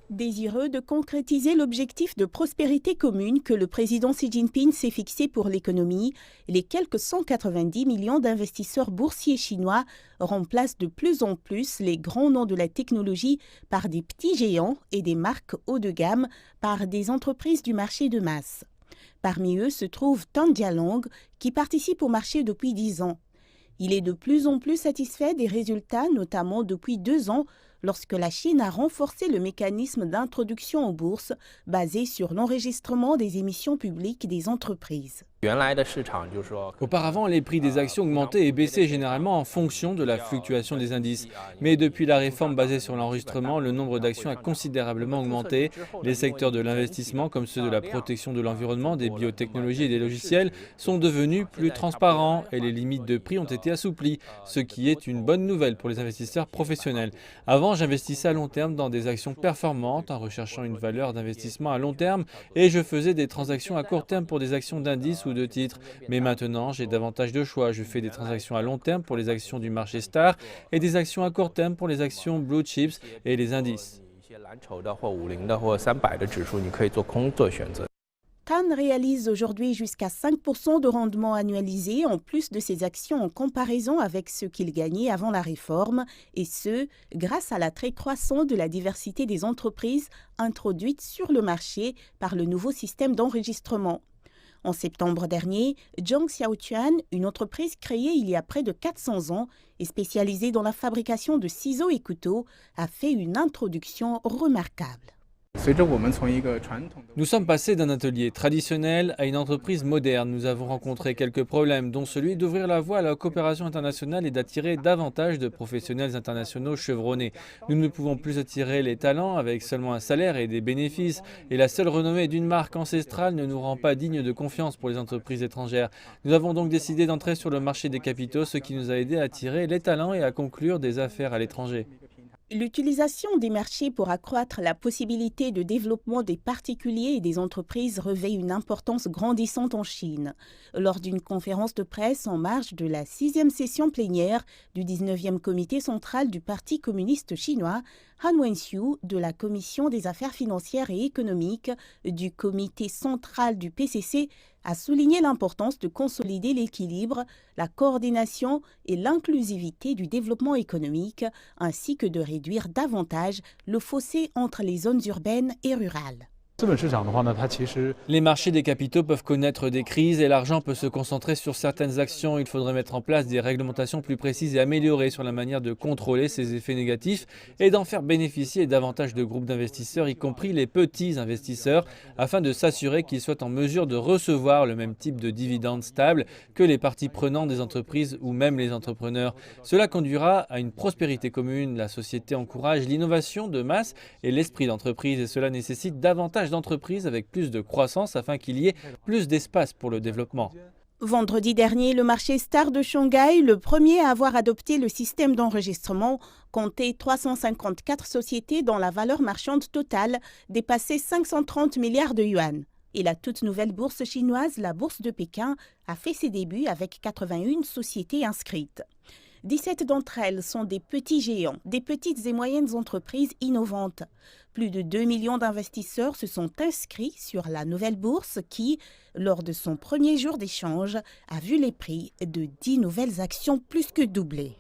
Désireux de concrétiser l'objectif de prospérité commune que le président Xi Jinping s'est fixé pour l'économie, les quelques 190 millions d'investisseurs boursiers chinois remplacent de plus en plus les grands noms de la technologie par des petits géants et des marques haut de gamme par des entreprises du marché de masse. Parmi eux se trouve Tan Jialong, qui participe au marché depuis 10 ans. Il est de plus en plus satisfait des résultats, notamment depuis 2 ans, lorsque la Chine a renforcé le mécanisme d'introduction en bourse basé sur l'enregistrement des émissions publiques des entreprises. Auparavant, les prix des actions augmentaient et baissaient généralement en fonction de la fluctuation des indices. Mais depuis la réforme basée sur l'enregistrement, le nombre d'actions a considérablement augmenté. Les secteurs de l'investissement, comme ceux de la protection de l'environnement, des biotechnologies et des logiciels, sont devenus plus transparents et les limites de prix ont été assouplies, ce qui est une bonne nouvelle pour les investisseurs professionnels. Avant, j'investissais à long terme dans des actions performantes en recherchant une valeur d'investissement à long terme et je faisais des transactions à court terme pour des actions d'indices ou de titres. Mais maintenant, j'ai davantage de choix. Je fais des transactions à long terme pour les actions du marché star et des actions à court terme pour les actions blue chips et les indices. Tan réalise aujourd'hui jusqu'à 5% de rendement annualisé en plus de ses actions en comparaison avec ce qu'il gagnait avant la réforme, et ce, grâce à l'attrait croissant de la diversité des entreprises introduites sur le marché par le nouveau système d'enregistrement. En septembre dernier, Zhong Xiaotuan, une entreprise créée il y a près de 400 ans et spécialisée dans la fabrication de ciseaux et couteaux, a fait une introduction remarquable. Nous sommes passés d'un atelier traditionnel à une entreprise moderne. Nous avons rencontré quelques problèmes, dont celui d'ouvrir la voie à la coopération internationale et d'attirer davantage de professionnels internationaux chevronnés. Nous ne pouvons plus attirer les talents avec seulement un salaire et des bénéfices. Et la seule renommée d'une marque ancestrale ne nous rend pas dignes de confiance pour les entreprises étrangères. Nous avons donc décidé d'entrer sur le marché des capitaux, ce qui nous a aidé à attirer les talents et à conclure des affaires à l'étranger. L'utilisation des marchés pour accroître la possibilité de développement des particuliers et des entreprises revêt une importance grandissante en Chine. Lors d'une conférence de presse en marge de la 6e session plénière du 19e comité central du Parti communiste chinois, Han Wenxiu, de la Commission des affaires financières et économiques du comité central du PCC, a souligné l'importance de consolider l'équilibre, la coordination et l'inclusivité du développement économique, ainsi que de réduire davantage le fossé entre les zones urbaines et rurales. Les marchés des capitaux peuvent connaître des crises et l'argent peut se concentrer sur certaines actions. Il faudrait mettre en place des réglementations plus précises et améliorées sur la manière de contrôler ces effets négatifs et d'en faire bénéficier davantage de groupes d'investisseurs, y compris les petits investisseurs, afin de s'assurer qu'ils soient en mesure de recevoir le même type de dividendes stables que les parties prenantes des entreprises ou même les entrepreneurs. Cela conduira à une prospérité commune. La société encourage l'innovation de masse et l'esprit d'entreprise et cela nécessite davantage d'entreprises avec plus de croissance afin qu'il y ait plus d'espace pour le développement. Vendredi dernier, le marché Star de Shanghai, le premier à avoir adopté le système d'enregistrement, comptait 354 sociétés dont la valeur marchande totale dépassait 530 milliards de yuan. Et la toute nouvelle bourse chinoise, la bourse de Pékin, a fait ses débuts avec 81 sociétés inscrites. 17 d'entre elles sont des petits géants, des petites et moyennes entreprises innovantes. Plus de 2 millions d'investisseurs se sont inscrits sur la nouvelle bourse qui, lors de son premier jour d'échange, a vu les prix de 10 nouvelles actions plus que doubler.